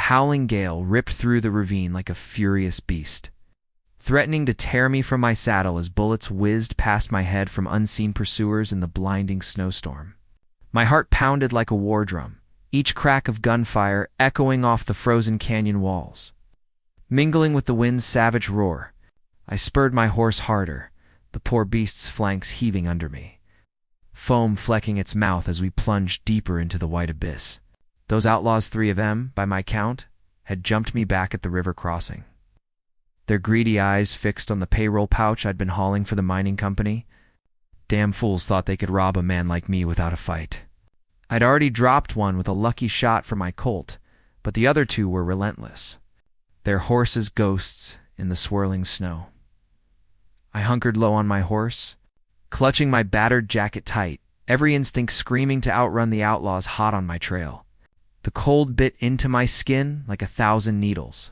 howling gale ripped through the ravine like a furious beast, threatening to tear me from my saddle as bullets whizzed past my head from unseen pursuers in the blinding snowstorm. My heart pounded like a war drum, each crack of gunfire echoing off the frozen canyon walls. Mingling with the wind's savage roar, I spurred my horse harder, the poor beast's flanks heaving under me, foam flecking its mouth as we plunged deeper into the white abyss. Those outlaws, 3 of them, by my count, had jumped me back at the river crossing. Their greedy eyes fixed on the payroll pouch I'd been hauling for the mining company. Damn fools thought they could rob a man like me without a fight. I'd already dropped one with a lucky shot from my Colt, but the other 2 were relentless, their horses ghosts in the swirling snow. I hunkered low on my horse, clutching my battered jacket tight, every instinct screaming to outrun the outlaws hot on my trail. The cold bit into my skin like 1,000 needles.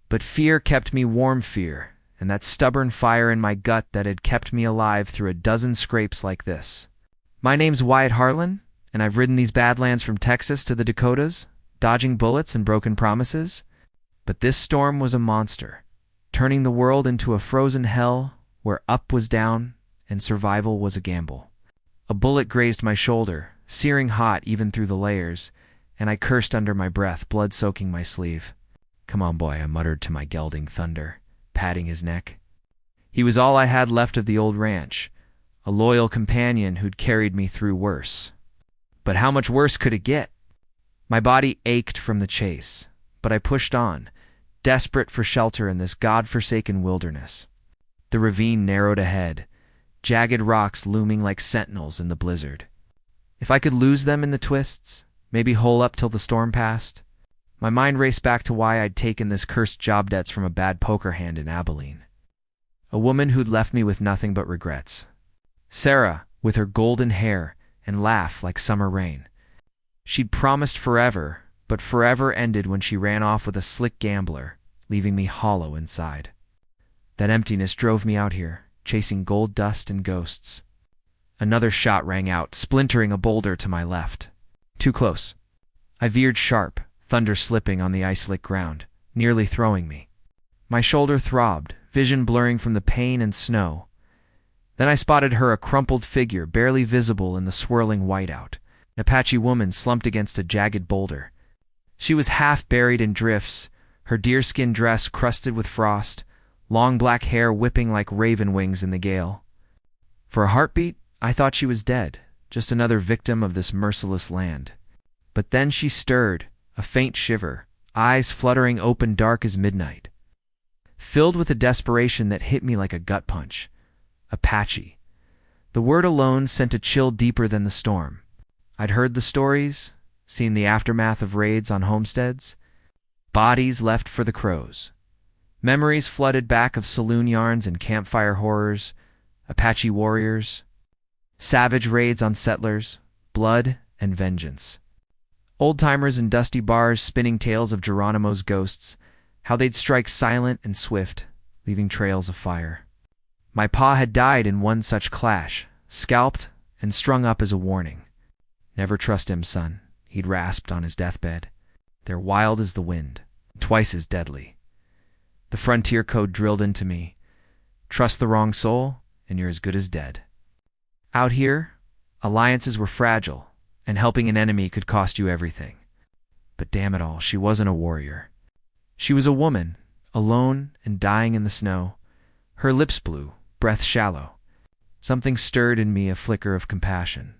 But fear kept me warm, fear, and that stubborn fire in my gut that had kept me alive through a dozen scrapes like this. My name's Wyatt Harlan, and I've ridden these badlands from Texas to the Dakotas, dodging bullets and broken promises. But this storm was a monster, turning the world into a frozen hell where up was down and survival was a gamble. A bullet grazed my shoulder, searing hot even through the layers, and I cursed under my breath, blood soaking my sleeve. "Come on, boy," I muttered to my gelding Thunder, patting his neck. He was all I had left of the old ranch, a loyal companion who'd carried me through worse. But how much worse could it get? My body ached from the chase, but I pushed on, desperate for shelter in this god-forsaken wilderness. The ravine narrowed ahead, jagged rocks looming like sentinels in the blizzard. If I could lose them in the twists, maybe hole up till the storm passed. My mind raced back to why I'd taken this cursed job debts from a bad poker hand in Abilene. A woman who'd left me with nothing but regrets. Sarah, with her golden hair and laugh like summer rain. She'd promised forever, but forever ended when she ran off with a slick gambler, leaving me hollow inside. That emptiness drove me out here, chasing gold dust and ghosts. Another shot rang out, splintering a boulder to my left. Too close. I veered sharp, thunder slipping on the ice-slick ground, nearly throwing me. My shoulder throbbed, vision blurring from the pain and snow. Then I spotted her, a crumpled figure barely visible in the swirling whiteout. An Apache woman slumped against a jagged boulder. She was half buried in drifts, her deerskin dress crusted with frost, long black hair whipping like raven wings in the gale. For a heartbeat, I thought she was dead, just another victim of this merciless land. But then she stirred, a faint shiver, eyes fluttering open dark as midnight. Filled with a desperation that hit me like a gut punch. Apache. The word alone sent a chill deeper than the storm. I'd heard the stories, seen the aftermath of raids on homesteads. Bodies left for the crows. Memories flooded back of saloon yarns and campfire horrors, Apache warriors, savage raids on settlers, blood and vengeance. Old-timers in dusty bars spinning tales of Geronimo's ghosts, how they'd strike silent and swift, leaving trails of fire. My pa had died in one such clash, scalped and strung up as a warning. "Never trust him, son," he'd rasped on his deathbed. "They're wild as the wind, twice as deadly." The frontier code drilled into me. Trust the wrong soul, and you're as good as dead. Out here, alliances were fragile, and helping an enemy could cost you everything. But damn it all, she wasn't a warrior. She was a woman, alone and dying in the snow. Her lips blue, breath shallow. Something stirred in me, a flicker of compassion.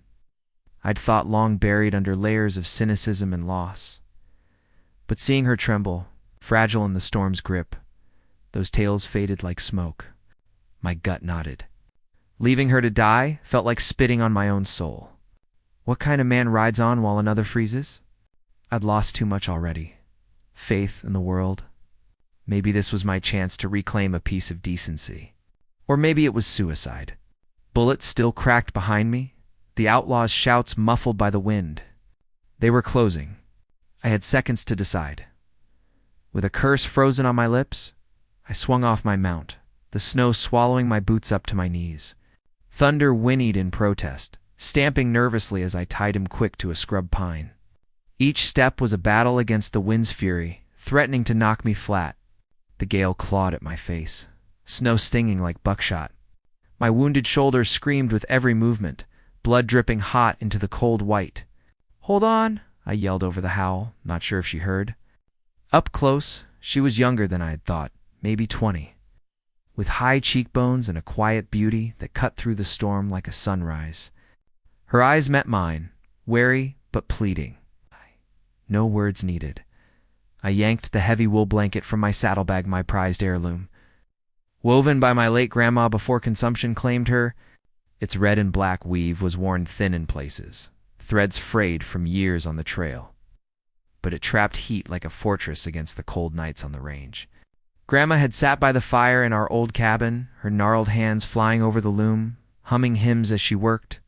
I'd thought long buried under layers of cynicism and loss. But seeing her tremble, fragile in the storm's grip, those tales faded like smoke. My gut nodded. Leaving her to die felt like spitting on my own soul. What kind of man rides on while another freezes? I'd lost too much already. Faith in the world. Maybe this was my chance to reclaim a piece of decency. Or maybe it was suicide. Bullets still cracked behind me, the outlaws' shouts muffled by the wind. They were closing. I had seconds to decide. With a curse frozen on my lips, I swung off my mount, the snow swallowing my boots up to my knees. Thunder whinnied in protest, stamping nervously as I tied him quick to a scrub pine. Each step was a battle against the wind's fury, threatening to knock me flat. The gale clawed at my face, snow stinging like buckshot. My wounded shoulders screamed with every movement, blood dripping hot into the cold white. "Hold on," I yelled over the howl, not sure if she heard. Up close, she was younger than I had thought, maybe 20, with high cheekbones and a quiet beauty that cut through the storm like a sunrise. Her eyes met mine, wary but pleading. No words needed. I yanked the heavy wool blanket from my saddlebag, my prized heirloom. Woven by my late grandma before consumption claimed her, its red and black weave was worn thin in places, threads frayed from years on the trail. But it trapped heat like a fortress against the cold nights on the range. Grandma had sat by the fire in our old cabin, her gnarled hands flying over the loom, humming hymns as she worked.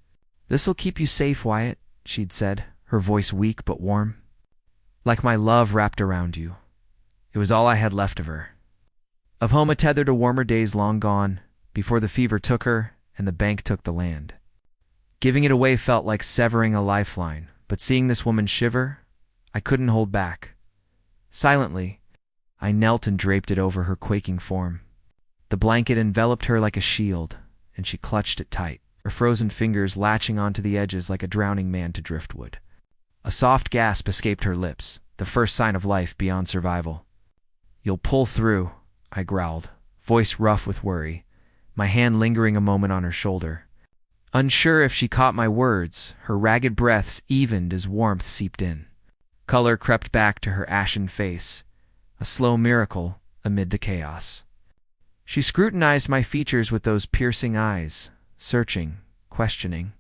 "This'll keep you safe, Wyatt," she'd said, her voice weak but warm. "Like my love wrapped around you." It was all I had left of her. Of home a tether to warmer days long gone, before the fever took her and the bank took the land. Giving it away felt like severing a lifeline, but seeing this woman shiver, I couldn't hold back. Silently, I knelt and draped it over her quaking form. The blanket enveloped her like a shield, and she clutched it tight, her frozen fingers latching onto the edges like a drowning man to driftwood. A soft gasp escaped her lips, the first sign of life beyond survival. "You'll pull through," I growled, voice rough with worry, my hand lingering a moment on her shoulder. Unsure if she caught my words, her ragged breaths evened as warmth seeped in. Color crept back to her ashen face, a slow miracle amid the chaos. She scrutinized my features with those piercing eyes, searching, questioning.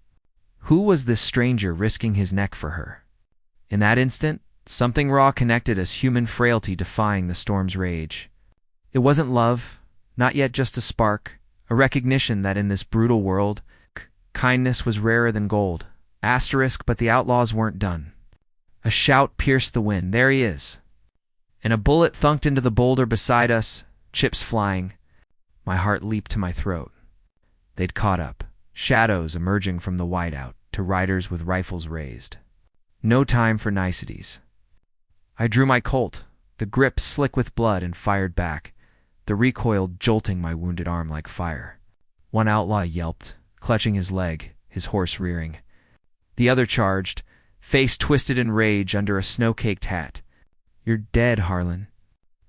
Who was this stranger risking his neck for her? In that instant, something raw connected as human frailty defying the storm's rage. It wasn't love, not yet just a spark, a recognition that in this brutal world, kindness was rarer than gold. Asterisk, but the outlaws weren't done. A shout pierced the wind. "There he is!" And a bullet thunked into the boulder beside us, chips flying. My heart leaped to my throat. They'd caught up, shadows emerging from the whiteout, to riders with rifles raised. No time for niceties. I drew my Colt, the grip slick with blood, and fired back, the recoil jolting my wounded arm like fire. One outlaw yelped, clutching his leg, his horse rearing. The other charged, face twisted in rage under a snow-caked hat. "You're dead, Harlan,"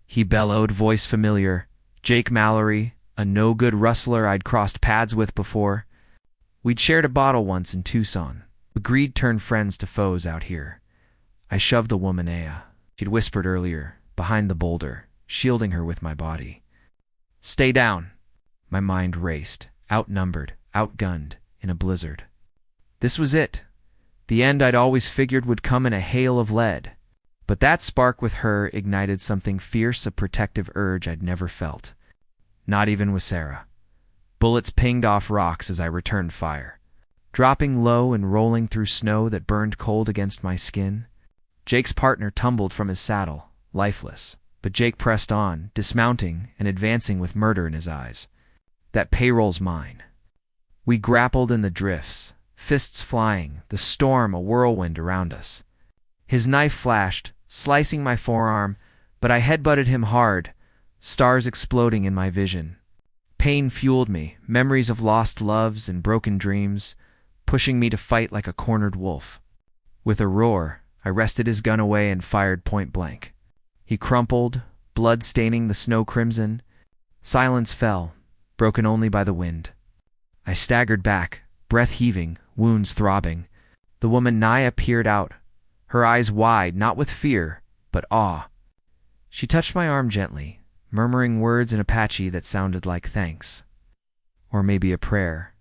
he bellowed, voice familiar. Jake Mallory, a no-good rustler I'd crossed paths with before. We'd shared a bottle once in Tucson. Agreed turn friends to foes out here. I shoved the woman Aya. She'd whispered earlier, behind the boulder, shielding her with my body. "Stay down." My mind raced, outnumbered, outgunned, in a blizzard. This was it. The end I'd always figured would come in a hail of lead. But that spark with her ignited something fierce, a protective urge I'd never felt. Not even with Sarah. Bullets pinged off rocks as I returned fire, dropping low and rolling through snow that burned cold against my skin. Jake's partner tumbled from his saddle, lifeless, but Jake pressed on, dismounting and advancing with murder in his eyes. "That payroll's mine." We grappled in the drifts, fists flying, the storm a whirlwind around us. His knife flashed, slicing my forearm, but I headbutted him hard, stars exploding in my vision. Pain fueled me, memories of lost loves and broken dreams, pushing me to fight like a cornered wolf. With a roar, I wrested his gun away and fired point blank. He crumpled, blood staining the snow crimson. Silence fell, broken only by the wind. I staggered back, breath heaving, wounds throbbing. The woman Naya peered out, her eyes wide, not with fear, but awe. She touched my arm gently, murmuring words in Apache that sounded like thanks. Or maybe a prayer.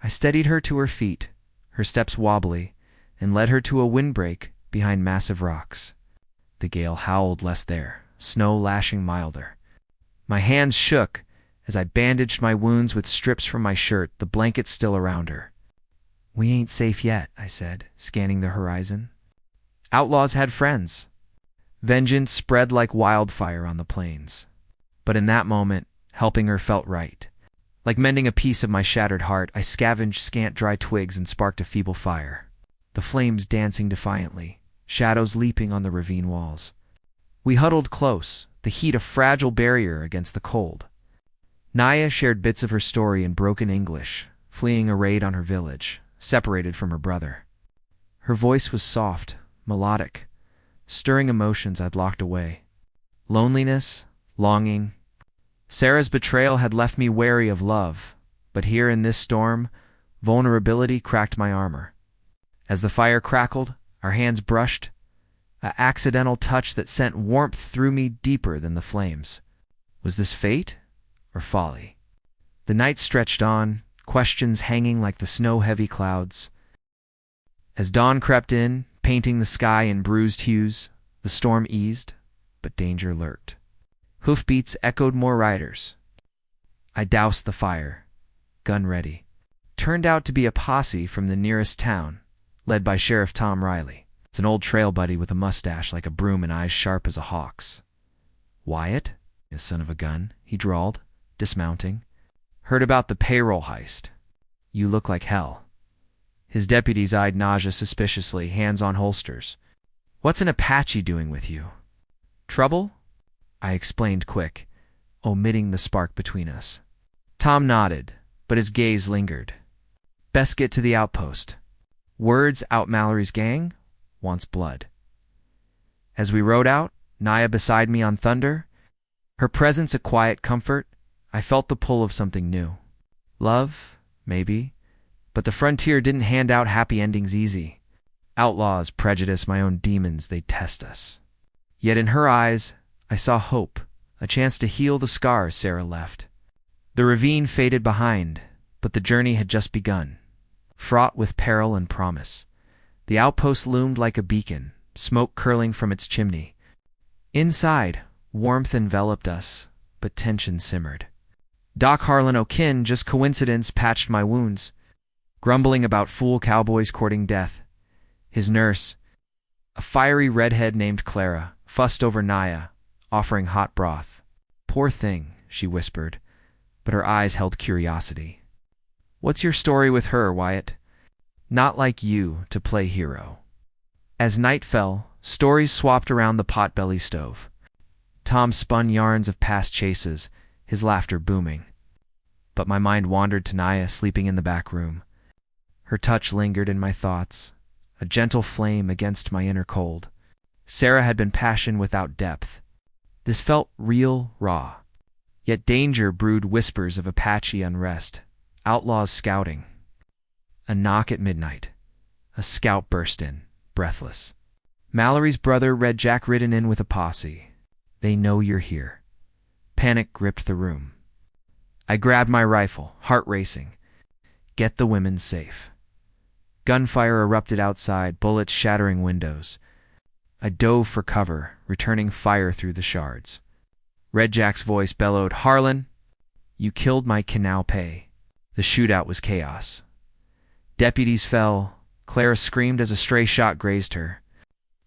I steadied her to her feet, her steps wobbly, and led her to a windbreak behind massive rocks. The gale howled less there, snow lashing milder. My hands shook as I bandaged my wounds with strips from my shirt, the blanket still around her. "We ain't safe yet," I said, scanning the horizon. Outlaws had friends. Vengeance spread like wildfire on the plains. But in that moment, helping her felt right. Like mending a piece of my shattered heart, I scavenged scant dry twigs and sparked a feeble fire. The flames dancing defiantly, shadows leaping on the ravine walls. We huddled close, the heat a fragile barrier against the cold. Naya shared bits of her story in broken English, fleeing a raid on her village, separated from her brother. Her voice was soft, melodic, stirring emotions I'd locked away. Loneliness, longing. Sarah's betrayal had left me wary of love, but here in this storm, vulnerability cracked my armor. As the fire crackled, our hands brushed, an accidental touch that sent warmth through me deeper than the flames. Was this fate or folly? The night stretched on, questions hanging like the snow-heavy clouds. As dawn crept in, painting the sky in bruised hues, the storm eased, but danger lurked. Hoofbeats echoed more riders. I doused the fire, gun ready. Turned out to be a posse from the nearest town, led by Sheriff Tom Riley. It's an old trail buddy with a mustache like a broom and eyes sharp as a hawk's. Wyatt, you son of a gun, he drawled, dismounting. Heard about the payroll heist. You look like hell. His deputies eyed Naja suspiciously, hands on holsters. What's an Apache doing with you? Trouble? I explained quick, omitting the spark between us. Tom nodded, but his gaze lingered. Best get to the outpost. Words out Mallory's gang wants blood. As we rode out, Naya beside me on Thunder, her presence a quiet comfort, I felt the pull of something new. Love, maybe, but the frontier didn't hand out happy endings easy. Outlaws, prejudice, my own demons, they test us. Yet in her eyes, I saw hope, a chance to heal the scars Sarah left. The ravine faded behind, but the journey had just begun, fraught with peril and promise. The outpost loomed like a beacon, smoke curling from its chimney. Inside, warmth enveloped us, but tension simmered. Doc Harlan O'Kin, just coincidence, patched my wounds, grumbling about fool cowboys courting death. His nurse, a fiery redhead named Clara, fussed over Naya, offering hot broth. Poor thing, she whispered, but her eyes held curiosity. What's your story with her, Wyatt? Not like you to play hero. As night fell, stories swapped around the potbelly stove. Tom spun yarns of past chases, his laughter booming. But my mind wandered to Naya sleeping in the back room. Her touch lingered in my thoughts, a gentle flame against my inner cold. Sarah had been passion without depth. This felt real, raw. Yet danger brewed whispers of Apache unrest, outlaws scouting. A knock at midnight. A scout burst in, breathless. Mallory's brother, Red Jack, ridden in with a posse. They know you're here. Panic gripped the room. I grabbed my rifle, heart racing. Get the women safe. Gunfire erupted outside, bullets shattering windows. I dove for cover, returning fire through the shards. Red Jack's voice bellowed, Harlan, you killed my canal pay. The shootout was chaos. Deputies fell. Clara screamed as a stray shot grazed her.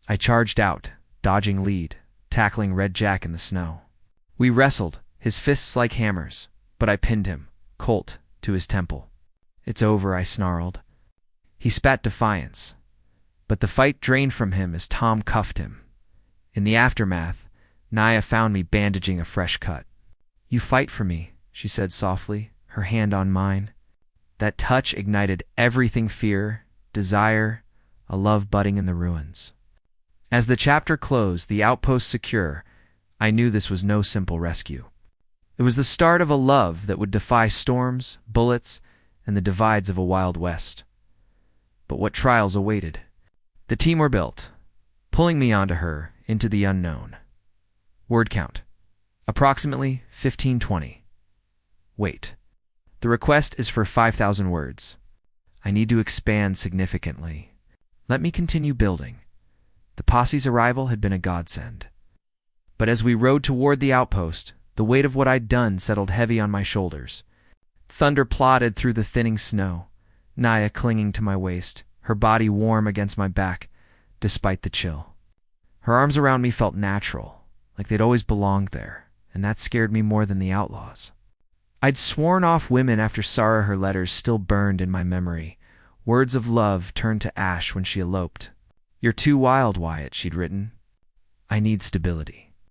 I charged out, dodging lead, tackling Red Jack in the snow. We wrestled, his fists like hammers, but I pinned him, Colt, to his temple. It's over, I snarled. He spat defiance, but the fight drained from him as Tom cuffed him. In the aftermath, Naya found me bandaging a fresh cut. You fight for me, she said softly, her hand on mine. That touch ignited everything: fear, desire, a love budding in the ruins. As the chapter closed, the outpost secure, I knew this was no simple rescue. It was the start of a love that would defy storms, bullets, and the divides of a Wild West. But what trials awaited? The team were built, pulling me onto her into the unknown. Word count: approximately 1520. Wait. The request is for 5,000 words. I need to expand significantly. Let me continue building. The posse's arrival had been a godsend. But as we rode toward the outpost, the weight of what I'd done settled heavy on my shoulders. Thunder plodded through the thinning snow, Naya clinging to my waist, her body warm against my back, despite the chill. Her arms around me felt natural, like they'd always belonged there, and that scared me more than the outlaws. I'd sworn off women after Sarah. Her letters still burned in my memory. Words of love turned to ash when she eloped. "You're too wild, Wyatt," she'd written. "I need stability."